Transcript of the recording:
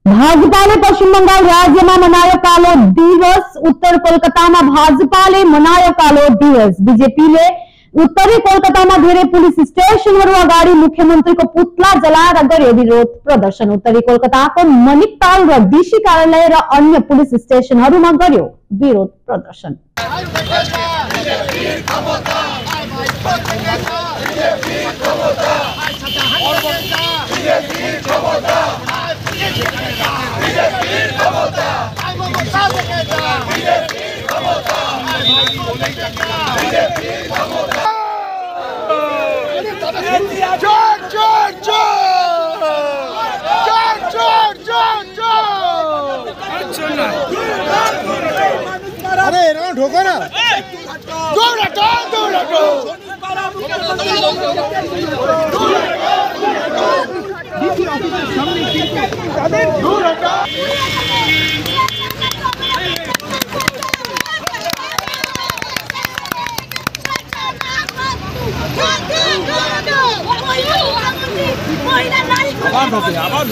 भाजपाले पश्चिम बंगाल राज्यमा मनायो कालो दिवस। उत्तर कोलकातामा भाजपाले मनायो कालो दिवस। बीजेपीले उत्तरी कोलकातामा धेरै पुलिस स्टेशनहरू अगाडि मुख्यमन्त्रीको पुतला जलाएर गर्यो विरोध प्रदर्शन। उत्तरी कोलकाताको मणिकताल र डीसी कार्यालय र अन्य पुलिस स्टेशनहरूमा गर्यो विरोध प्रदर्शन। अरे ठोको ना आवाज